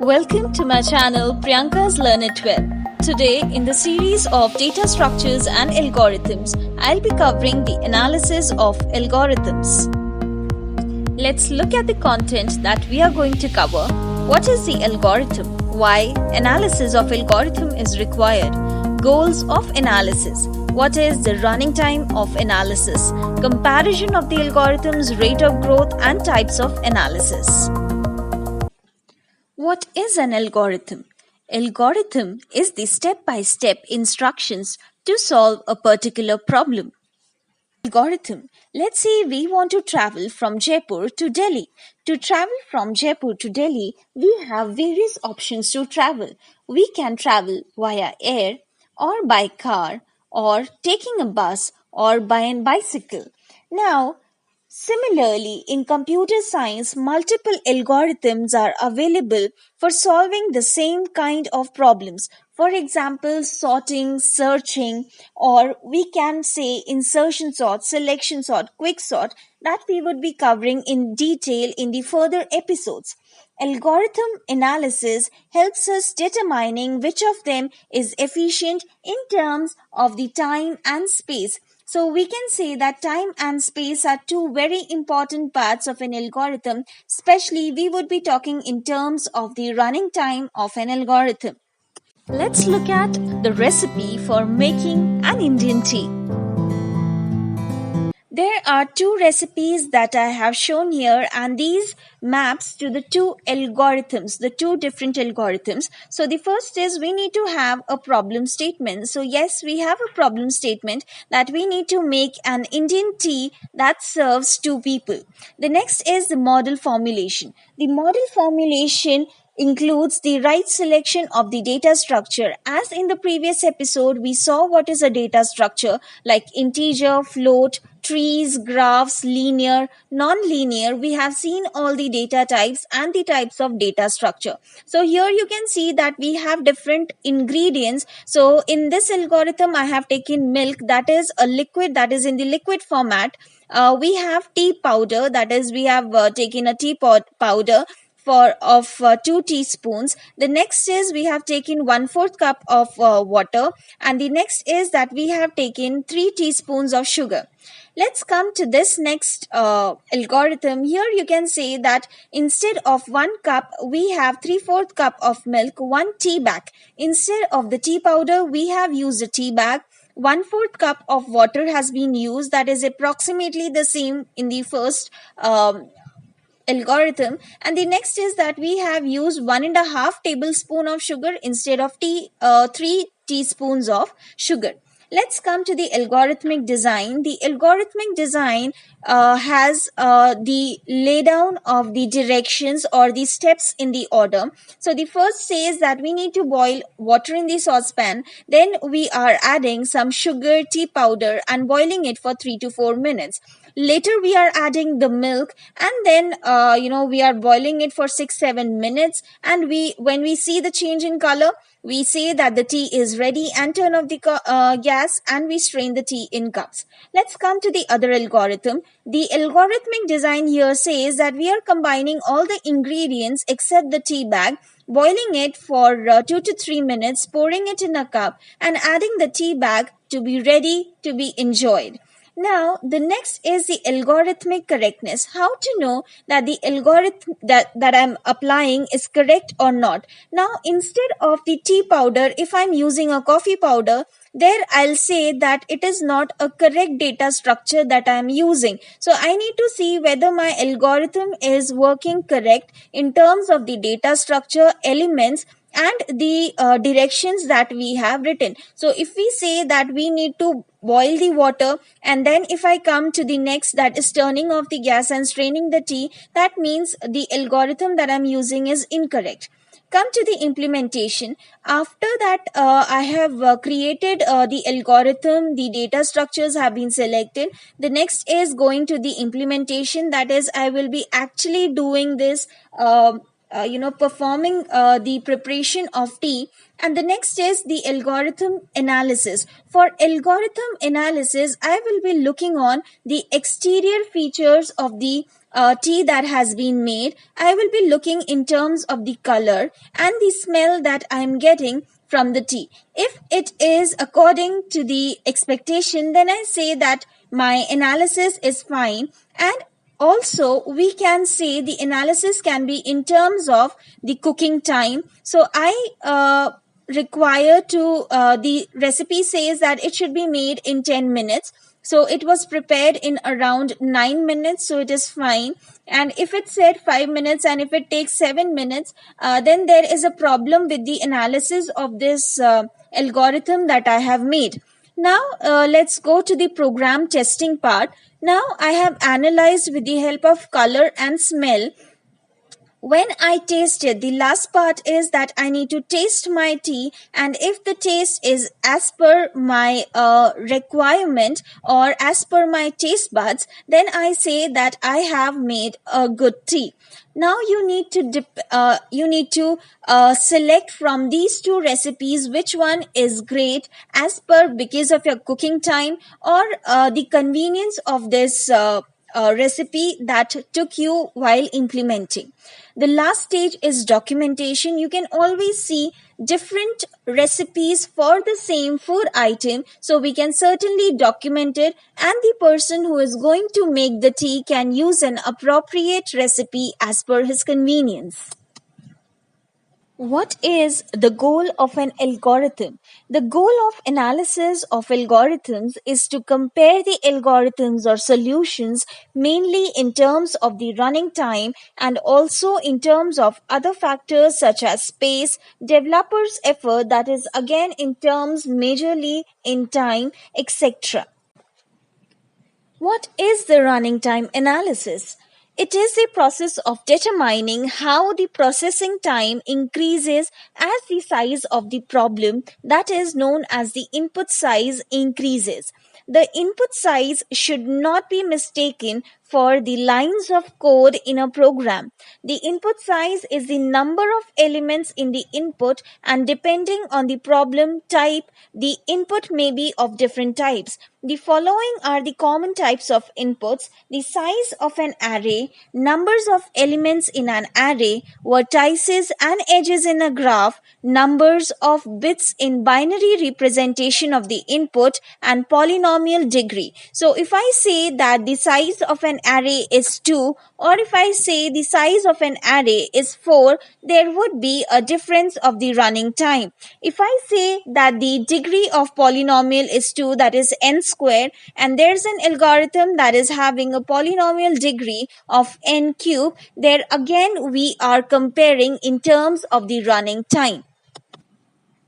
Welcome to my channel Priyanka's Learn It Web. Today, in the series of data structures and algorithms, I'll be covering the analysis of algorithms. Let's look at the content that we are going to cover. What is the algorithm? Why analysis of algorithm is required? Goals of analysis. What is the running time of analysis? Comparison of the algorithm's rate of growth and types of analysis. What is an algorithm? Algorithm is the step-by-step instructions to solve a particular problem. Algorithm. Let's say we want to travel from Jaipur to Delhi. To travel from Jaipur to Delhi, we have various options to travel. We can travel via air or by car or taking a bus or by a bicycle. Now, similarly, in computer science, multiple algorithms are available for solving the same kind of problems. For example, sorting, searching, or we can say insertion sort, selection sort, quick sort, that we would be covering in detail in the further episodes. Algorithm analysis helps us determining which of them is efficient in terms of the time and space. So we can say that time and space are two very important parts of an algorithm, especially we would be talking in terms of the running time of an algorithm. Let's look at the recipe for making an Indian tea. There are two recipes that I have shown here, and these maps to the two algorithms, the two different algorithms. So the first is we need to have a problem statement. So yes, we have a problem statement that we need to make an Indian tea that serves two people. The next is the model formulation. The model formulation includes the right selection of the data structure. As in the previous episode, we saw what is a data structure like integer, float, trees, graphs, linear, non-linear. We have seen all the data types and the types of data structure. So here you can see that we have different ingredients. So in this algorithm, I have taken milk, that is a liquid, that is in the liquid format. We have tea powder, that is we have taken a tea powder of 2 teaspoons. The next is we have taken 1/4 cup of water, and the next is that we have taken 3 teaspoons of sugar. Let's come to this next algorithm. Here you can say that instead of 1 cup, we have 3/4 cup of milk, 1 tea bag. Instead of the tea powder, we have used a tea bag. 1/4 cup of water has been used. That is approximately the same in the first algorithm. And the next is that we have used 1.5 tablespoon of sugar instead of 3 teaspoons of sugar. Let's come to the algorithmic design. The algorithmic design has the laydown of the directions or the steps in the order. So the first says that we need to boil water in the saucepan. Then we are adding some sugar, tea powder, and boiling it for 3 to 4 minutes. Later we are adding the milk, and then we are boiling it for 6-7 minutes, and when we see the change in color, we say that the tea is ready and turn off the gas, and we strain the tea in cups. Let's come to the other algorithm. The algorithmic design here says that we are combining all the ingredients except the tea bag, boiling it for 2 to 3 minutes, pouring it in a cup, and adding the tea bag to be ready to be enjoyed. Now, the next is the algorithmic correctness. How to know that the algorithm that I'm applying is correct or not. Now, instead of the tea powder, if I'm using a coffee powder, there I'll say that it is not a correct data structure that I'm using. So I need to see whether my algorithm is working correct in terms of the data structure, elements, and the directions that we have written. So if we say that we need to boil the water, and then if I come to the next, that is turning off the gas and straining the tea, that means the algorithm that I'm using is incorrect. Come to the implementation. After that, I have created the algorithm, the data structures have been selected. The next is going to the implementation, that is I will be actually doing this performing the preparation of tea. And the next is the algorithm analysis. For algorithm analysis, I will be looking on the exterior features of the tea that has been made. I will be looking in terms of the color and the smell that I am getting from the tea. If it is according to the expectation, then I say that my analysis is fine. And also we can say the analysis can be in terms of the cooking time. So I require to the recipe says that it should be made in 10 minutes, so it was prepared in around 9 minutes, so it is fine. And if it said 5 minutes and if it takes 7 minutes, then there is a problem with the analysis of this algorithm that I have made. Now let's go to the program testing part. Now I have analyzed with the help of color and smell. When I tasted, the last part is that I need to taste my tea, and if the taste is as per my requirement or as per my taste buds, then I say that I have made a good tea. Now you need to select from these two recipes which one is great as per because of your cooking time or the convenience of this recipe that took you while implementing. The last stage is documentation. You can always see different recipes for the same food item, so we can certainly document it, and the person who is going to make the tea can use an appropriate recipe as per his convenience. What is the goal of an algorithm? The goal of analysis of algorithms is to compare the algorithms or solutions mainly in terms of the running time and also in terms of other factors such as space, developers' effort, that is again in terms majorly in time, etc. What is the running time analysis? It is a process of determining how the processing time increases as the size of the problem, that is known as the input size, increases. The input size should not be mistaken for the lines of code in a program. The input size is the number of elements in the input, and depending on the problem type, the input may be of different types. The following are the common types of inputs: the size of an array, numbers of elements in an array, vertices and edges in a graph, numbers of bits in binary representation of the input, and polynomial degree. So if I say that the size of an array is 2, or if I say the size of an array is 4, there would be a difference of the running time. If I say that the degree of polynomial is 2, that is n square, and there's an algorithm that is having a polynomial degree of n cube, there again we are comparing in terms of the running time.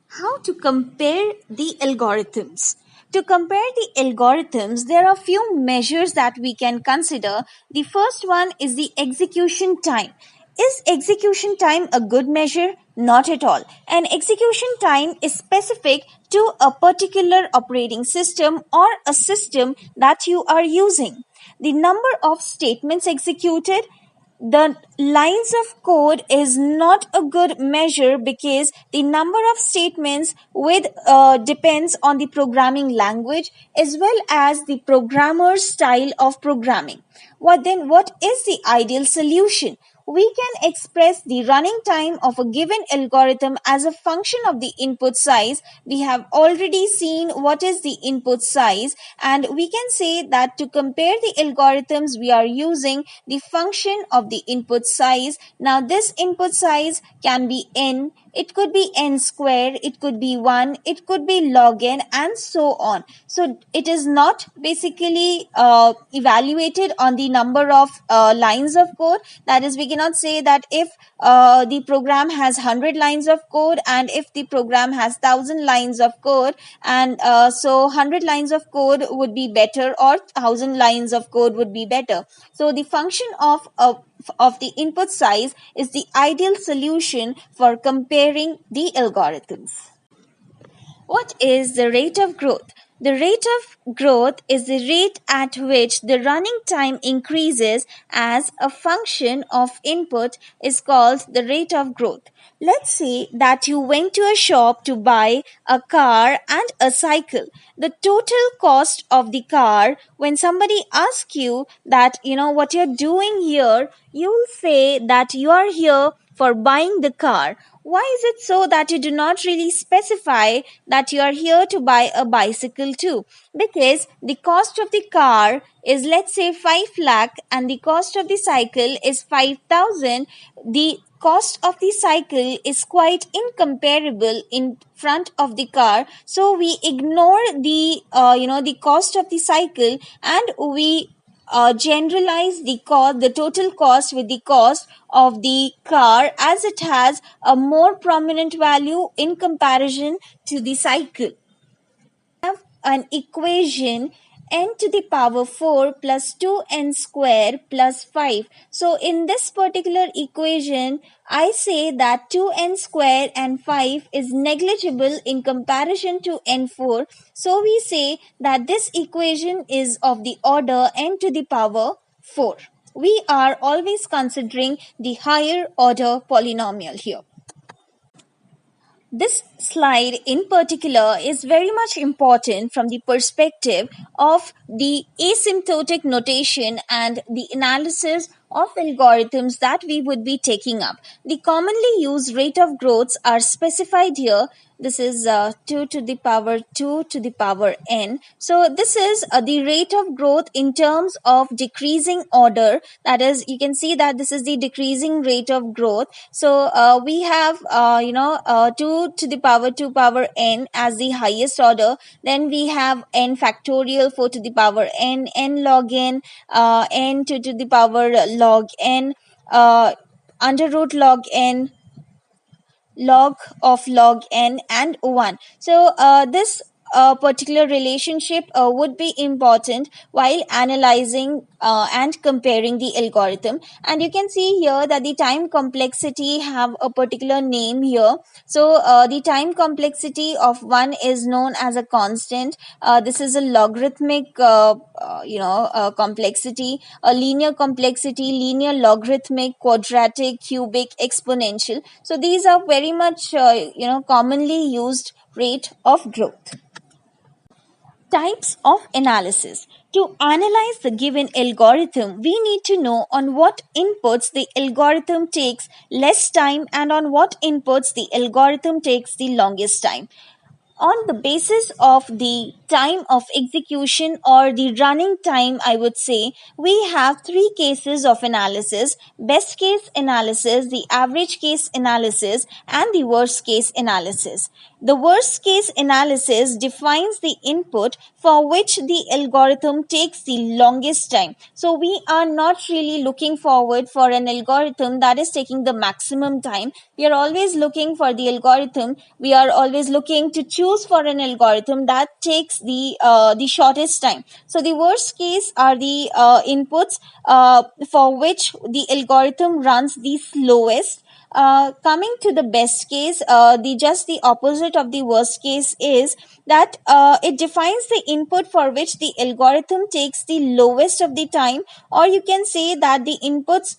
How to compare the algorithms? To compare the algorithms, there are few measures that we can consider. The first one is the execution time. Is execution time a good measure? Not at all. An execution time is specific to a particular operating system or a system that you are using. The number of statements executed, the lines of code is not a good measure because the number of statements with depends on the programming language as well as the programmer's style of programming. What is the ideal solution? We can express the running time of a given algorithm as a function of the input size. We have already seen what is the input size, and we can say that to compare the algorithms we are using the function of the input size. Now this input size can be n, it could be n square, it could be 1, it could be log n, and so on. So it is not basically evaluated on the number of lines of code. That is, we cannot say that if the program has 100 lines of code and if the program has 1000 lines of code, and so 100 lines of code would be better or 1000 lines of code would be better. So the function of the input size is the ideal solution for comparing the algorithms. What is the rate of growth? The rate of growth is the rate at which the running time increases as a function of input is called the rate of growth. Let's say that you went to a shop to buy a car and a cycle. The total cost of the car, when somebody asks you that, what you're doing here, you'll say that you are here for buying the car. Why is it so that you do not really specify that you are here to buy a bicycle too? Because the cost of the car is, let's say, 5 lakh and the cost of the cycle is 5,000. The cost of the cycle is quite incomparable in front of the car, so we ignore the cost of the cycle, and we generalize the total cost with the cost of the car, as it has a more prominent value in comparison to the cycle. Have an equation n to the power 4 plus 2n square plus 5. So in this particular equation, I say that 2n square and 5 is negligible in comparison to n4. So we say that this equation is of the order n to the power 4. We are always considering the higher order polynomial here. This slide in particular is very much important from the perspective of the asymptotic notation and the analysis of algorithms that we would be taking up. The commonly used rate of growths are specified here. This is 2 to the power 2 to the power n. So this is the rate of growth in terms of decreasing order. That is, you can see that this is the decreasing rate of growth. So we have 2 to the power 2 power n as the highest order. Then we have n factorial 4 to the power n, n log n, n 2 to the power log n, under root log n, log of log n, and 1. So this particular relationship would be important while analyzing and comparing the algorithm. And you can see here that the time complexity have a particular name here. So the time complexity of 1 is known as a constant. This is a logarithmic complexity, a linear complexity, linear, logarithmic, quadratic, cubic, exponential. So these are very much commonly used rate of growth. Types of analysis. To analyze the given algorithm, we need to know on what inputs the algorithm takes less time and on what inputs the algorithm takes the longest time. On the basis of the time of execution or the running time, I would say, we have three cases of analysis: best case analysis, the average case analysis, and the worst case analysis. The worst case analysis defines the input for which the algorithm takes the longest time. So we are not really looking forward for an algorithm that is taking the maximum time. We are always looking for the algorithm. We are always looking to choose for an algorithm that takes the shortest time. So the worst case are the inputs for which the algorithm runs the slowest. Coming to the best case, the opposite of the worst case is that it defines the input for which the algorithm takes the lowest of the time, or you can say that the input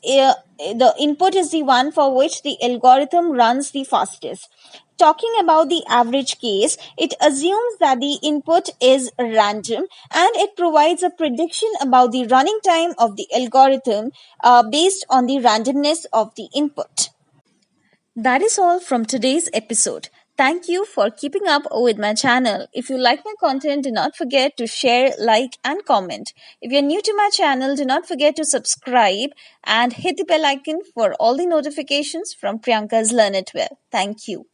is the one for which the algorithm runs the fastest. Talking about the average case, it assumes that the input is random and it provides a prediction about the running time of the algorithm based on the randomness of the input. That is all from today's episode. Thank you for keeping up with my channel. If you like my content, do not forget to share, like, and comment. If you're new to my channel, do not forget to subscribe and hit the bell icon for all the notifications from Priyanka's Learn It Well. Thank you.